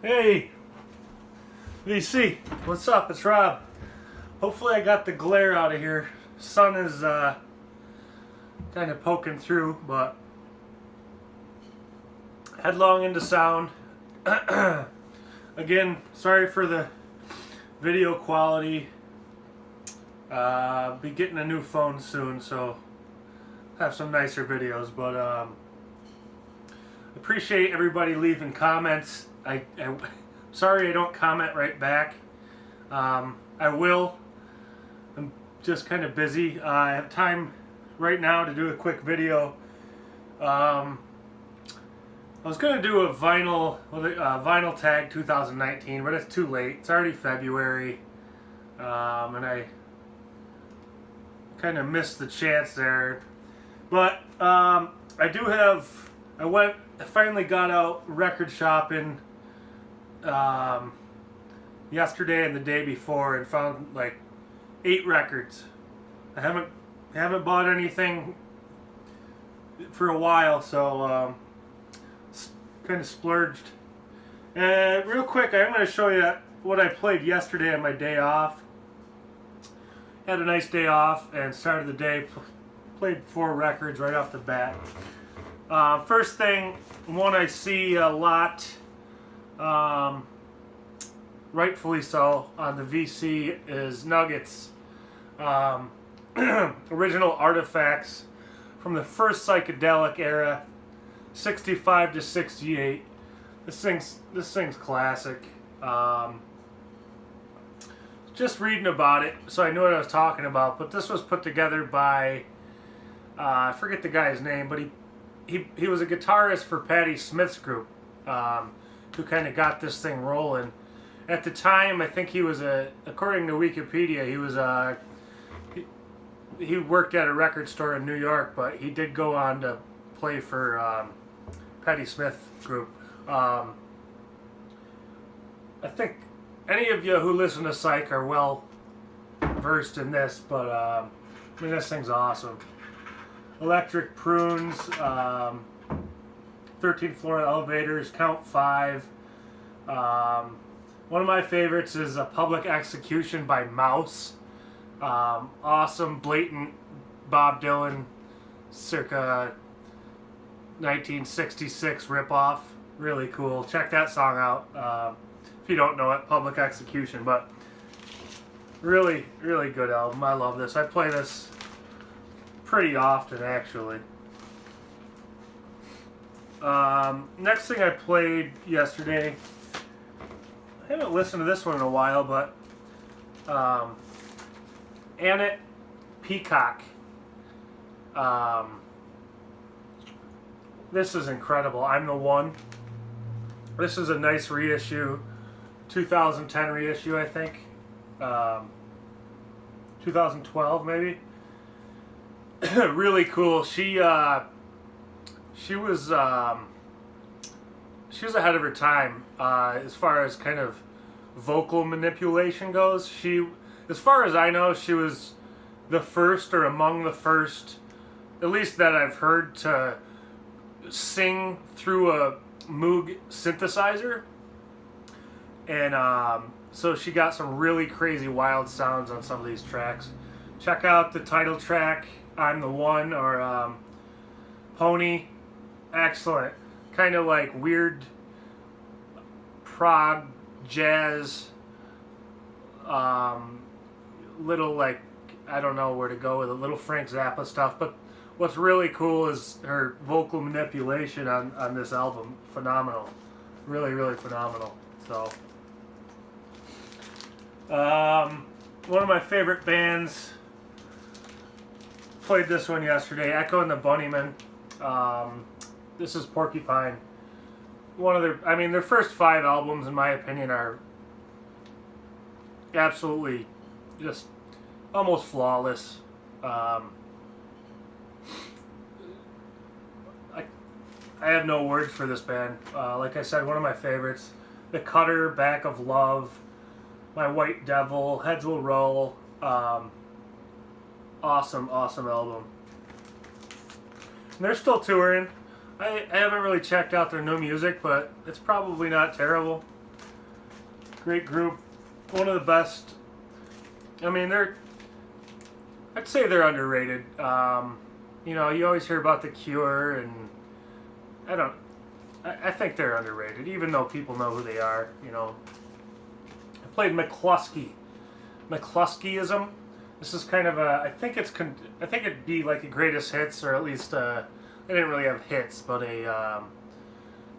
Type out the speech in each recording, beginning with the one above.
Hey, VC, what's up? It's Rob. Hopefully I got the glare out of here. Sun is kind of poking through, but headlong into sound. Again, sorry for the video quality. Be getting a new phone soon, so have some nicer videos, but appreciate everybody leaving comments. I sorry I don't comment right back. I will. I'm just kind of busy. I have time right now to do a quick video. I was gonna do a vinyl tag 2019, but it's too late. It's already February, and I kind of missed the chance there. But I do have. I finally got out record shopping yesterday and the day before and found like 8 records. I haven't bought anything for a while, so kind of splurged. And real quick, I'm going to show you what I played yesterday on my day off. Had a nice day off and started the day. Played 4 records right off the bat. First thing, one I see a lot, rightfully so, on the VC is Nuggets. Original artifacts from the first psychedelic era, 65 to 68. This thing's classic. Just reading about it, so I knew what I was talking about. But this was put together by I forget the guy's name, but he was a guitarist for Patti Smith's group, who kind of got this thing rolling. At the time, I think he was according to Wikipedia, he worked at a record store in New York, but he did go on to play for Patti Smith group. I think any of you who listen to Psych are well versed in this, but I mean, this thing's awesome. Electric Prunes, 13th Floor Elevators, Count 5. One of my favorites is A Public Execution by Mouse. Awesome, blatant Bob Dylan circa 1966 ripoff. Really cool. Check that song out if you don't know it, Public Execution. But really, really good album. I love this. I play this pretty often, actually. Next thing I played yesterday, I haven't listened to this one in a while, but Annette Peacock. This is incredible. I'm the One. This is a nice reissue, 2010 reissue, I think. 2012 maybe. Really cool. She was ahead of her time as far as kind of vocal manipulation goes. As far as I know, she was the first or among the first, at least that I've heard, to sing through a Moog synthesizer. And so she got some really crazy wild sounds on some of these tracks. Check out the title track, I'm the One, or Pony. Excellent. Kind of like weird prog jazz, little, like, I don't know where to go with it, little Frank Zappa stuff. But what's really cool is her vocal manipulation on this album. Phenomenal. Really, really phenomenal. So one of my favorite bands, played this one yesterday, Echo and the Bunnymen. This is Porcupine. Their first 5 albums, in my opinion, are absolutely just almost flawless. I have no words for this band. Like I said, one of my favorites. The Cutter, Back of Love, My White Devil, Heads Will Roll. Awesome album. And they're still touring. I haven't really checked out their new music, but it's probably not terrible. Great group. One of the best. I mean, I'd say they're underrated. You know, you always hear about The Cure, and I think they're underrated, even though people know who they are. You know, I played McCluskey. McCluskeyism. This is kind of a. I think it'd be like a greatest hits, or at least they didn't really have hits, but a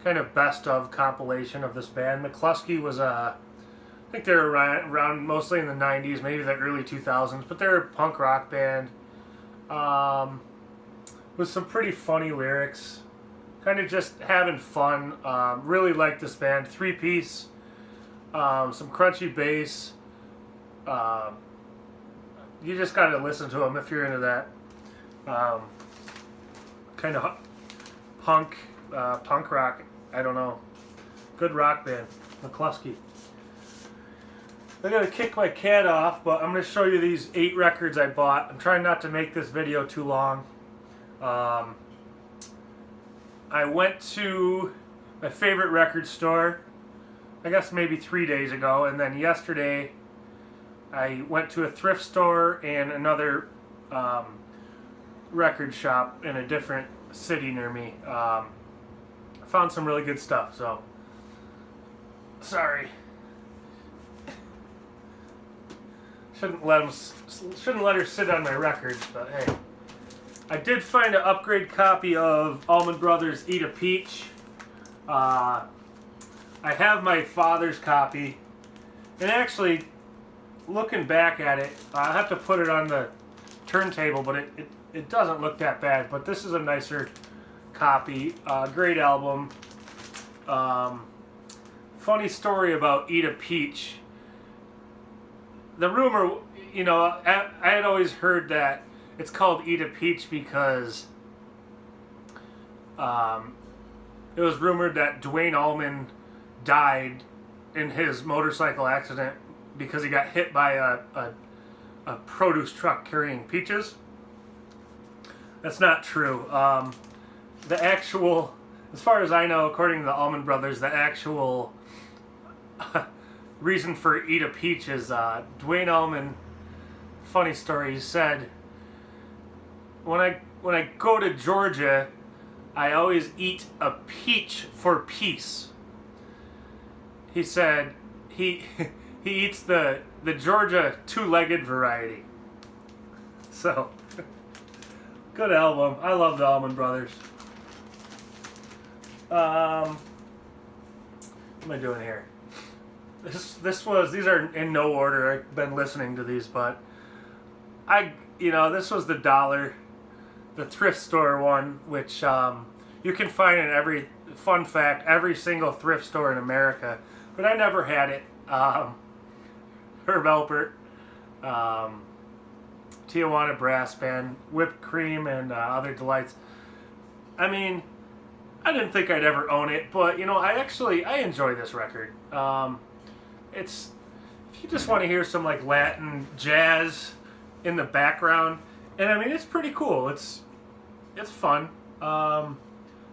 kind of best of compilation of this band. McCluskey was I think they were around mostly in the 90s, maybe the early 2000s, but they're a punk rock band with some pretty funny lyrics, kind of just having fun. Really like this band. 3-piece, some crunchy bass. You just got to listen to them if you're into that kind of punk rock. I don't know. Good rock band, McCluskey. I gotta kick my cat off, but I'm gonna show you these 8 records I bought. I'm trying not to make this video too long. I went to my favorite record store, I guess maybe 3 days ago, and then yesterday I went to a thrift store and another record shop in a different city near me. I found some really good stuff, so sorry. Shouldn't let her sit on my records, but hey. I did find an upgrade copy of Allman Brothers' Eat a Peach. I have my father's copy, and actually, looking back at it, I'll have to put it on the turntable, but it doesn't look that bad. But this is a nicer copy. Great album. Funny story about Eat a Peach. The rumor, you know, I had always heard that it's called Eat a Peach because it was rumored that Duane Allman died in his motorcycle accident because he got hit by a produce truck carrying peaches. That's not true. The actual, as far as I know, according to the Allman Brothers, the actual reason for Eat a Peach is Duane Allman, funny story, he said, when I go to Georgia, I always eat a peach for peace. He said he eats the Georgia 2-legged variety. So, good album. I love the Allman Brothers. What am I doing here? These are in no order. I've been listening to these, but this was the thrift store one, which you can find in every single thrift store in America, but I never had it. Herb Alpert, Tijuana Brass Band, Whipped Cream, and Other Delights. I mean, I didn't think I'd ever own it, but I enjoy this record. If you just want to hear some like Latin jazz in the background, and I mean it's pretty cool. It's fun.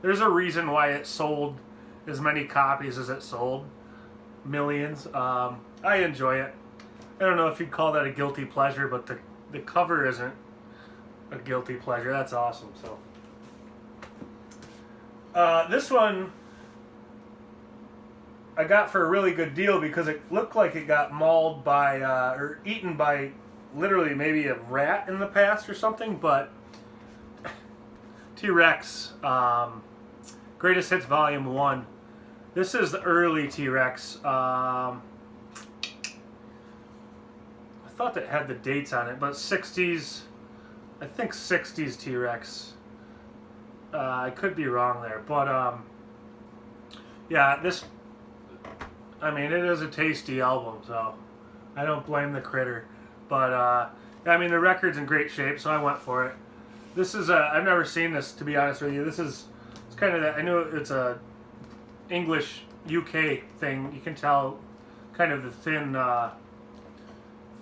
There's a reason why it sold as many copies as it sold, millions. I enjoy it. I don't know if you'd call that a guilty pleasure, but the cover isn't a guilty pleasure. That's awesome. So this one I got for a really good deal because it looked like it got mauled by or eaten by literally maybe a rat in the past or something, but T-Rex, Greatest Hits Volume 1. This is the early T-Rex. I thought that had the dates on it, but 60s, I think 60s T-Rex. I could be wrong there, but yeah, it is a tasty album, so I don't blame the critter. But the record's in great shape, so I went for it. This is I've never seen this, to be honest with you. It's kind of I know it's a English UK thing. You can tell kind of the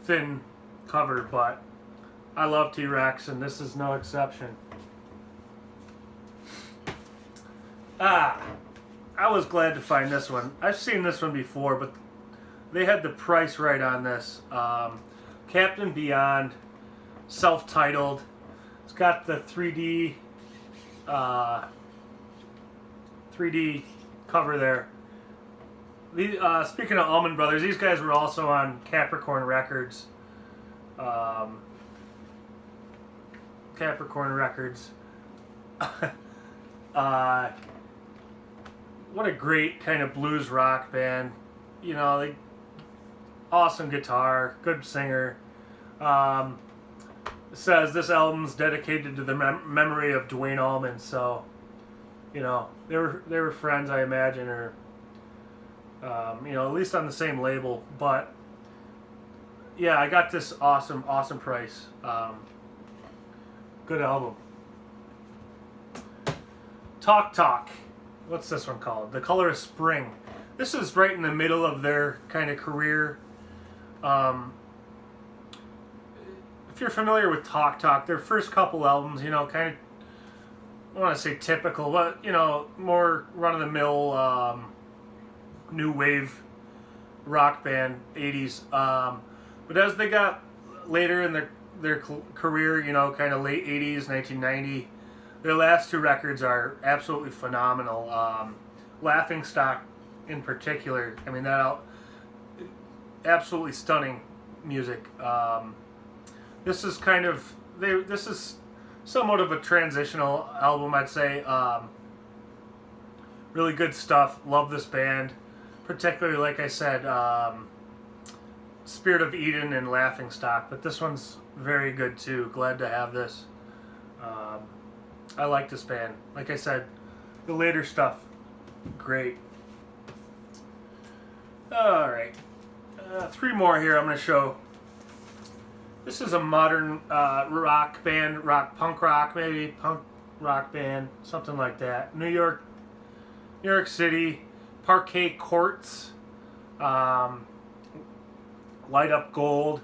thin cover, but I love T-Rex, and this is no exception. I was glad to find this one. I've seen this one before, but they had the price right on this. Captain Beyond, self-titled. It's got the 3D cover there. Speaking of Allman Brothers, these guys were also on Capricorn Records. Capricorn Records. What a great kind of blues rock band. You know, they awesome guitar, good singer. It says this album's dedicated to the memory of Duane Allman. So, you know, they were friends, I imagine, or you know, at least on the same label. But yeah, I got this awesome price. Good album. Talk Talk. What's this one called? The Color of Spring. This is right in the middle of their kind of career. If you're familiar with Talk Talk, their first couple albums, you know, kind of, I want to say typical, but, you know, more run-of-the-mill new wave rock band, 80s. But as they got later in their career, you know, kind of late 80s, 1990, their last two records are absolutely phenomenal. Laughing Stock in particular, I mean, absolutely stunning music. This is kind of, this is somewhat of a transitional album, I'd say. Really good stuff. Love this band. Particularly, like I said, Spirit of Eden and Laughing Stock. But this one's very good too. Glad to have this. I like this band. Like I said, the later stuff, great. Alright. Three more here I'm going to show. This is a modern rock band, punk rock, maybe punk rock band, something like that. New York City, Parquet Courts, Light Up Gold.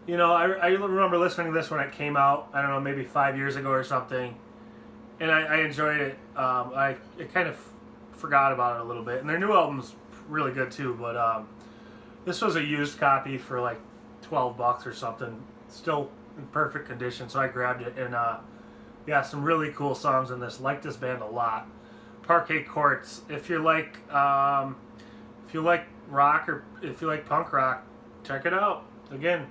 You know, I remember listening to this when it came out. I don't know, maybe 5 years ago or something, and I enjoyed it. I kind of forgot about it a little bit, and their new album's really good too. But this was a used copy for like $12 or something. Still in perfect condition, so I grabbed it, and yeah, some really cool songs in this. Like this band a lot. Parquet Courts. If you like rock, or if you like punk rock, check it out. Again,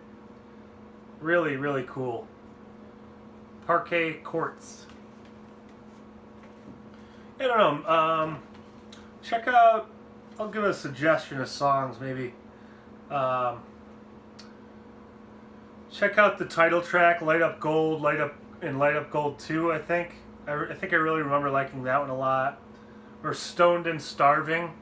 really cool. Parquet Courts. I don't know. Check out. I'll give a suggestion of songs, maybe. Check out the title track, Light Up Gold, Light Up Gold 2, I think. I think I really remember liking that one a lot. Or Stoned and Starving.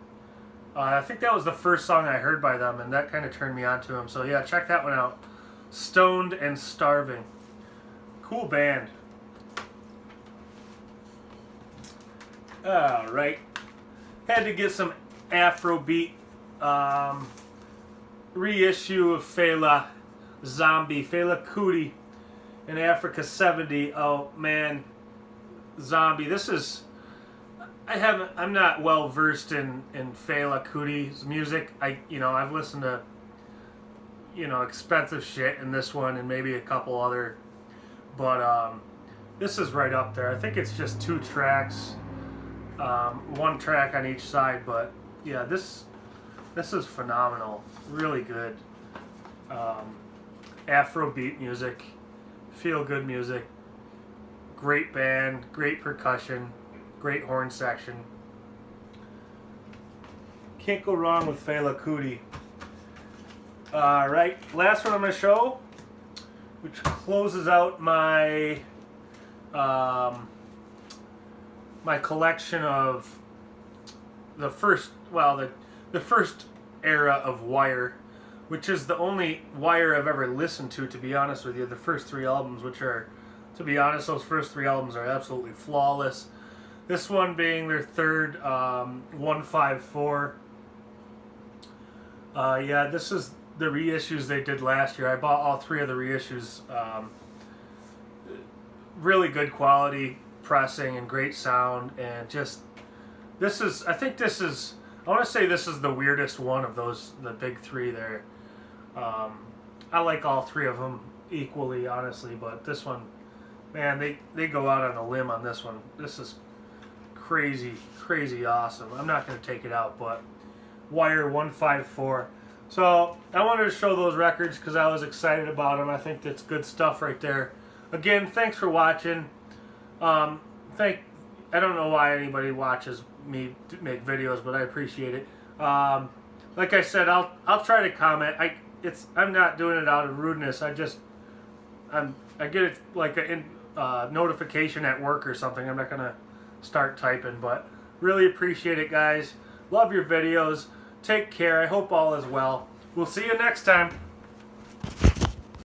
I think that was the first song I heard by them, and that kind of turned me on to them. So yeah, check that one out. Stoned and Starving. Cool band. Alright. Had to get some Afrobeat reissue of Fela Zombie, Fela Kuti in Africa 70. Oh man, Zombie. This is, I'm not well versed in Fela Kuti's music. I've listened to, expensive shit in this one and maybe a couple other, but this is right up there. I think it's just 2 tracks, 1 track on each side, but yeah, this is phenomenal. Really good. Afrobeat music, feel good music, great band, great percussion, great horn section. Can't go wrong with Fela Kuti. Alright, last one I'm going to show, which closes out my my collection of the first era of Wire, which is the only Wire I've ever listened to be honest with you. The first 3 albums, which are, to be honest, those first 3 albums are absolutely flawless. This one being their third, 154. Yeah, this is the reissues they did last year. I bought all 3 of the reissues. Really good quality pressing and great sound, and just, I think this is I want to say this is the weirdest one of those, the big three there. I like all three of them equally, honestly, but this one, man, they go out on a limb on this one. This is crazy, crazy awesome. I'm not going to take it out, but Wire 154. So I wanted to show those records because I was excited about them. I think that's good stuff right there. Again, thanks for watching. I don't know why anybody watches me make videos, but I appreciate it. Like I said, I'll try to comment. I'm not doing it out of rudeness. I get it like a notification at work or something. I'm not gonna start typing, but really appreciate it, guys. Love your videos. Take care. I hope all is well. We'll see you next time.